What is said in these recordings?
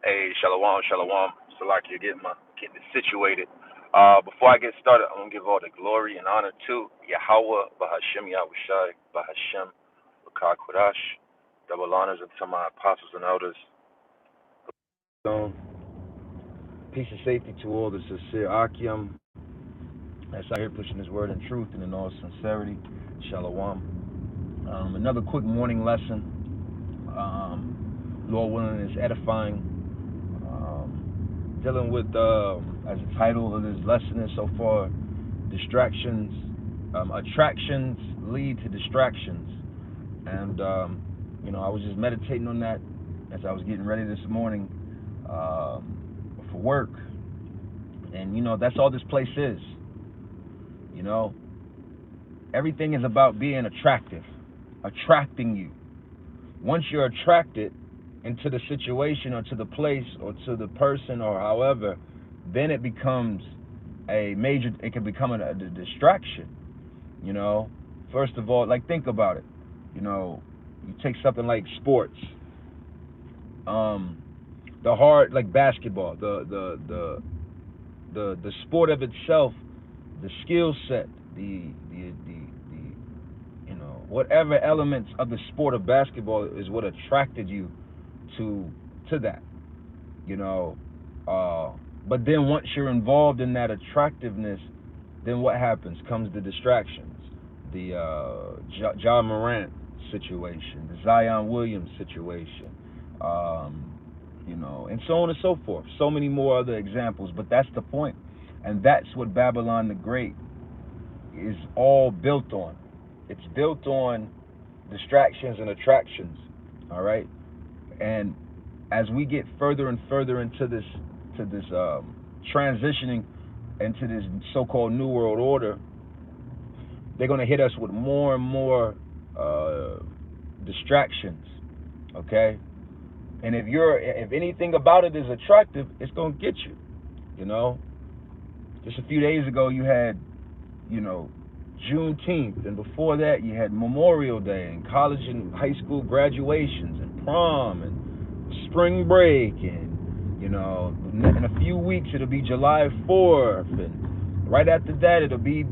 Hey, shalom, shalom. So like you getting it situated. Before I get started, I'm gonna give all the glory and honor to Yahweh, Bahashem Yahushai, Bahashem Bakar Kodash. Double honors unto my apostles and elders. Peace and safety to all the sincere Akim that's out here pushing his word in truth and in all sincerity. Shalom. Another quick morning lesson. Lord willing is edifying. Dealing with, as the title of this lesson is so far, distractions, attractions lead to distractions. And, I was just meditating on that as I was getting ready this morning for work. And, that's all this place is. Everything is about being attractive, attracting you. Once you're attracted into the situation or to the place or to the person or however, then it becomes it can become a distraction. First of all, like, think about it. You take something like sports, like basketball, the sport of itself, the skill set, the whatever elements of the sport of basketball is what attracted you to that. But then once you're involved in that attractiveness, then what happens? Comes the distractions, the Rant situation, the Zion Williams situation, and so on and so forth. So many more other examples, but that's the point. And that's what Babylon the Great is all built on. It's built on distractions and attractions, all right? And as we get further and further into this transitioning into this so-called New World Order, they're going to hit us with more and more distractions, okay? And if anything about it is attractive, it's going to get you, Just a few days ago, you had, Juneteenth, and before that, you had Memorial Day and college and high school graduations and prom and spring break, and in a few weeks it'll be July 4th, and right after that it'll be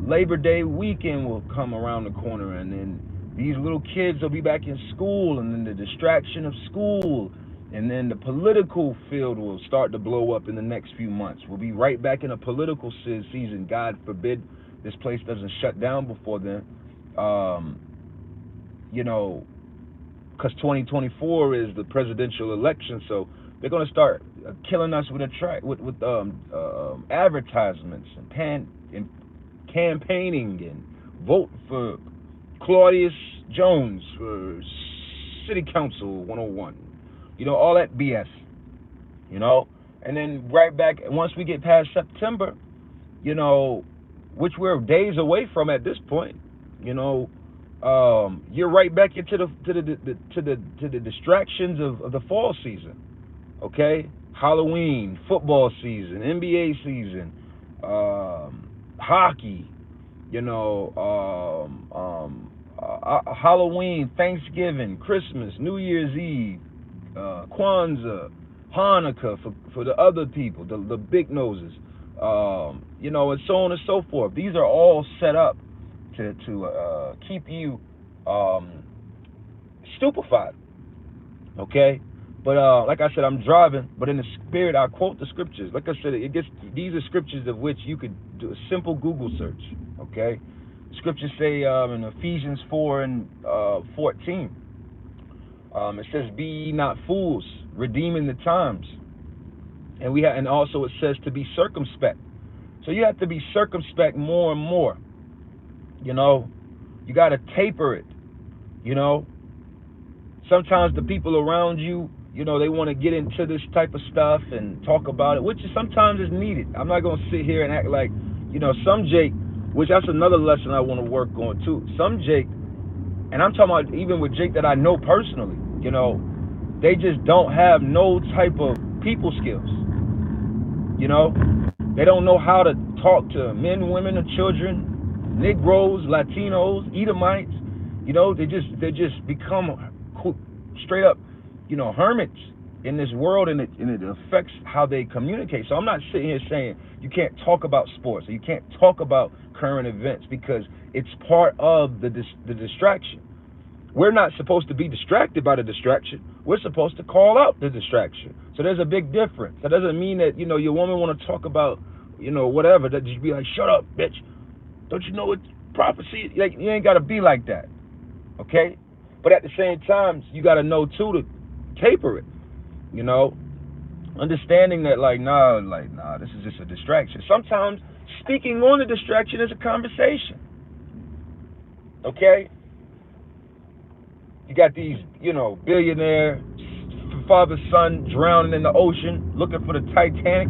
Labor Day weekend will come around the corner, and then these little kids will be back in school, and then the distraction of school, and then the political field will start to blow up in the next few months. We'll be right back in a political season. God forbid this place doesn't shut down before then. Because 2024 is the presidential election, so they're going to start killing us with advertisements and campaigning and vote for Claudius Jones for City Council 101. All that BS. And then right back once we get past September, which we're days away from at this point, you're right back into the distractions of the fall season. Okay, Halloween, football season, NBA season, hockey, Halloween, Thanksgiving, Christmas, New Year's Eve, Kwanzaa, Hanukkah for the other people, the big noses, and so on and so forth. These are all set up to keep you stupefied. Okay, but like I said, I'm driving, but in the spirit, I quote the scriptures. Like I said, these are scriptures of which you could do a simple Google search. Okay, scriptures say in Ephesians 4 and 14, it says, "Be ye not fools, redeeming the times." And also it says to be circumspect. So you have to be circumspect more and more. You got to taper it. Sometimes the people around you, they want to get into this type of stuff and talk about it, which sometimes is needed. I'm not going to sit here and act like, some Jake, which that's another lesson I want to work on too. Some Jake, and I'm talking about even with Jake that I know personally, they just don't have no type of people skills. They don't know how to talk to men, women, and children, Negroes, Latinos, Edomites. They just become straight up, hermits. in this world, and it affects how they communicate. So I'm not sitting here saying you can't talk about sports or you can't talk about current events, because it's part of the distraction. We're not supposed to be distracted by the distraction. We're supposed to call out the distraction. So there's a big difference. That doesn't mean that, your woman want to talk about, whatever, that you be like, shut up, bitch. Don't you know what prophecy? Like, you ain't got to be like that, okay? But at the same time, you got to know, too, to taper it, Understanding that, nah, this is just a distraction. Sometimes speaking on the distraction is a conversation, okay? You got these, billionaire father son drowning in the ocean looking for the Titanic.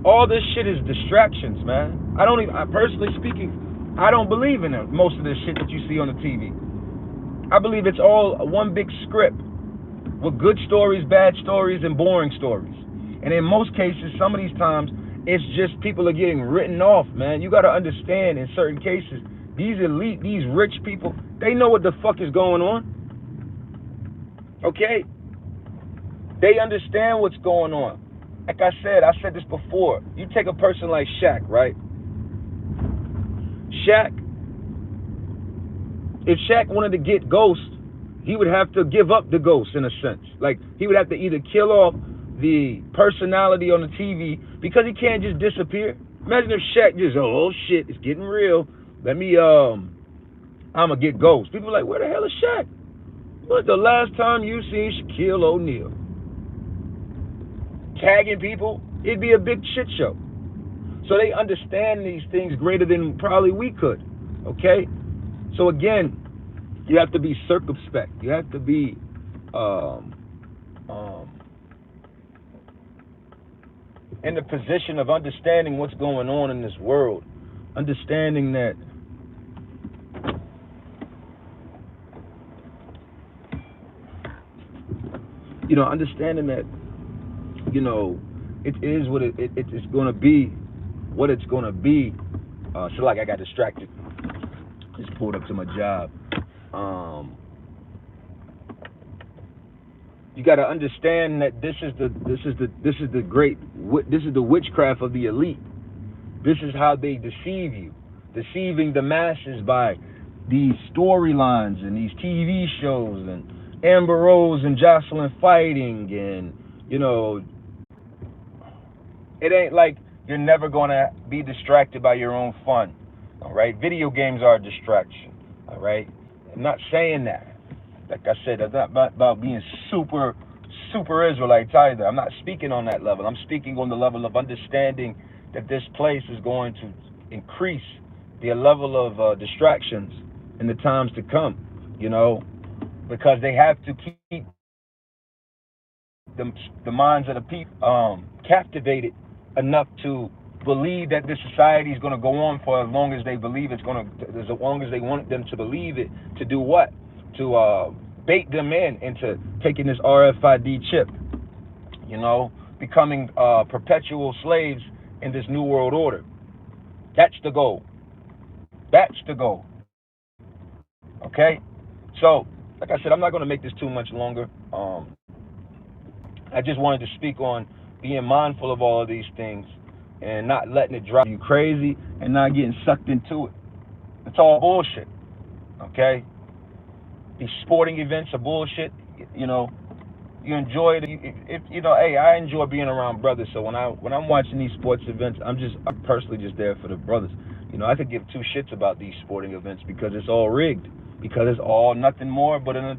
All this shit is distractions, man. I personally speaking, I don't believe in it, most of this shit that you see on the TV. I believe it's all one big script with good stories, bad stories, and boring stories. And in most cases, some of these times, it's just people are getting written off, man. You got to understand, in certain cases, these elite, these rich people, they know what the fuck is going on. Okay? They understand what's going on. Like I said this before. You take a person like Shaq, right? If Shaq wanted to get Ghost, he would have to give up the Ghost in a sense. Like, he would have to either kill off the personality on the TV, because he can't just disappear. Imagine if Shaq just, oh shit, it's getting real. Let me, I'ma get Ghost. People are like, where the hell is Shaq? When's the last time you seen Shaquille O'Neal? Tagging people, it'd be a big shit show. So they understand these things greater than probably we could, okay? So again, you have to be circumspect. You have to be in the position of understanding what's going on in this world. Understanding that it is what it's going to be, what it's going to be. So like I got distracted. Just pulled up to my job. You got to understand that this is the witchcraft of the elite. This is how they deceive you, deceiving the masses by these storylines and these TV shows and Amber Rose and Jocelyn fighting, and it ain't like you're never gonna be distracted by your own fun. All right, video games are a distraction. All right, I'm not saying that. Like I said, it's not about being super Israelites either. I'm not speaking on that level. I'm speaking on the level of understanding that this place is going to increase the level of distractions in the times to come, because they have to keep the minds of the people captivated enough to believe that this society is going to go on for as long as they believe it's going to, as long as they want them to believe it, to do what? To bait them into taking this RFID chip, becoming perpetual slaves in this new world order. That's the goal. That's the goal. Okay? So, like I said, I'm not going to make this too much longer. I just wanted to speak on being mindful of all of these things and not letting it drive you crazy and not getting sucked into it. It's all bullshit. Okay? These sporting events are bullshit. You enjoy it. Hey, I enjoy being around brothers. So when I'm watching these sports events, I'm personally just there for the brothers. I could give two shits about these sporting events because it's all rigged. Because it's all nothing more but a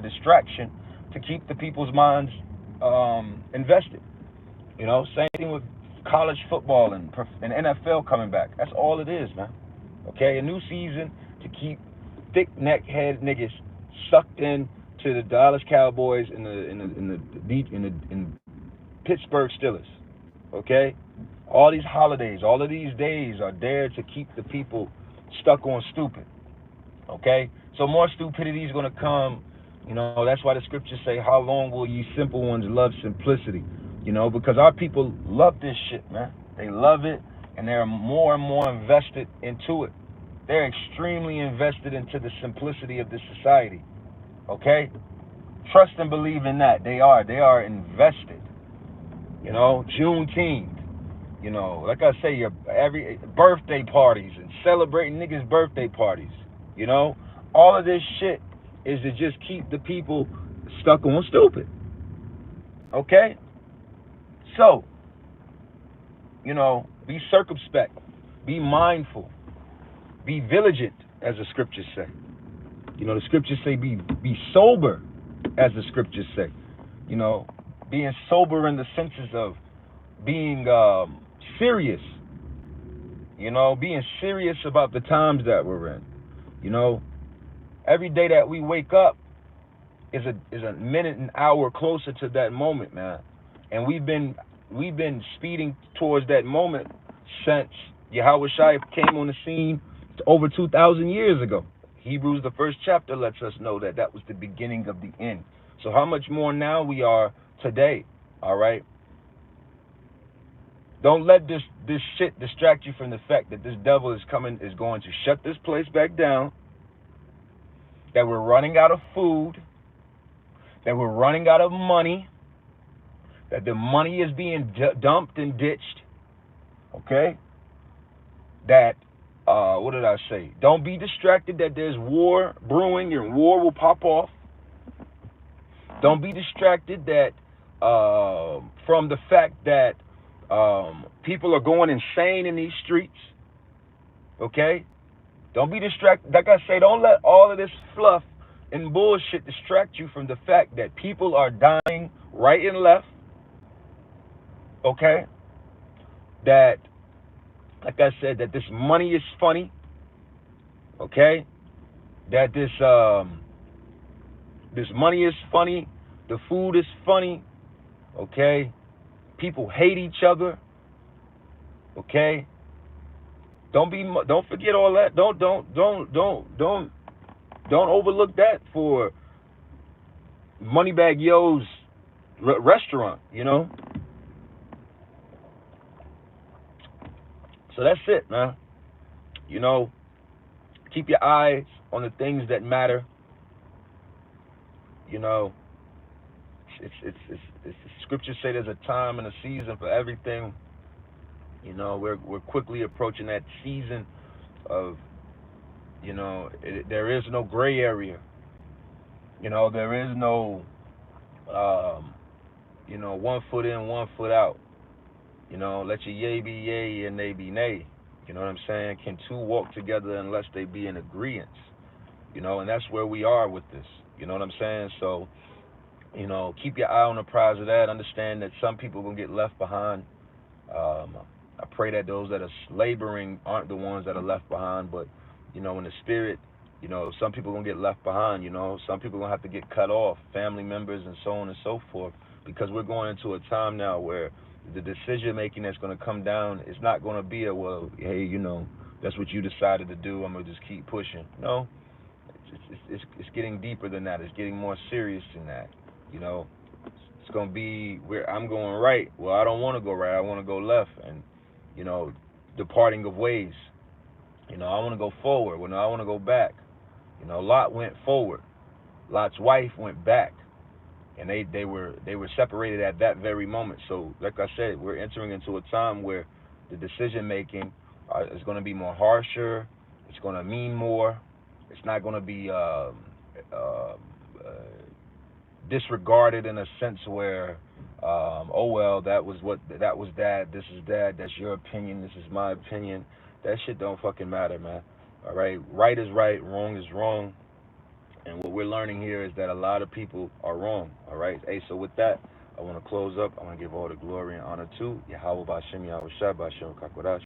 distraction to keep the people's minds invested. Same thing with college football and NFL coming back. That's all it is, man. Okay, a new season to keep thick neck head niggas sucked in to the Dallas Cowboys and the Pittsburgh Steelers. Okay, all these holidays, all of these days are there to keep the people stuck on stupid. Okay, so more stupidity is going to come. That's why the scriptures say, "How long will ye simple ones love simplicity?" Because our people love this shit, man. They love it, and they're more and more invested into it. They're extremely invested into the simplicity of this society. Okay? Trust and believe in that. They are invested. Juneteenth. Like I say, your every birthday parties and celebrating niggas' birthday parties. You know, all of this shit is to just keep the people stuck on stupid. Okay, so be circumspect, be mindful, be vigilant, as the scriptures say. The scriptures say be sober, as the scriptures say. Being sober in the senses of being serious. Being serious about the times that we're in. Every day that we wake up is a minute, an hour closer to that moment, man. And we've been speeding towards that moment since Yahweh Shai came on the scene over 2,000 years ago. Hebrews, the first chapter, lets us know that was the beginning of the end. So how much more now we are today, all right? Don't let this shit distract you from the fact that this devil is going to shut this place back down, that we're running out of food, that we're running out of money, that the money is being dumped and ditched, okay? That, what did I say? Don't be distracted that there's war brewing and war will pop off. Don't be distracted that from the fact that people are going insane in these streets, okay? Don't be distracted. Like I say, don't let all of this fluff and bullshit distract you from the fact that people are dying right and left, okay? That, like I said, that this money is funny, okay? That this money is funny, the food is funny, okay? People hate each other, okay? Don't forget all that. Don't overlook that for Moneybag Yo's restaurant, So that's it, man. Keep your eyes on the things that matter. It's scriptures say there's a time and a season for everything. We're quickly approaching that season of, there is no gray area. There is no, 1 foot in, 1 foot out. Let your yay be yay and nay be nay. You know what I'm saying? Can two walk together unless they be in agreement? And that's where we are with this. You know what I'm saying? So, keep your eye on the prize of that. Understand that some people are going to get left behind. I pray that those that are laboring aren't the ones that are left behind, but, in the spirit, some people are going to get left behind, Some people are going to have to get cut off, family members and so on and so forth, because we're going into a time now where the decision making that's going to come down is not going to be well, hey, that's what you decided to do, I'm going to just keep pushing. No, it's getting deeper than that. It's getting more serious than that, It's going to be where I'm going right. Well, I don't want to go right. I want to go left. And, departing of ways. I want to go forward. Well, no, I want to go back. Lot went forward. Lot's wife went back. And they were separated at that very moment. So, like I said, we're entering into a time where the decision making is going to be more harsher. It's going to mean more. It's not going to be disregarded in a sense where, oh well, that was that. This is that. That's your opinion. This is my opinion. That shit don't fucking matter, man. All right, right is right, wrong is wrong. And what we're learning here is that a lot of people are wrong. All right. Hey, so with that, I want to close up. I want to give all the glory and honor to Yahweh Bashem Yahweh Shai Bashem Kakwadash.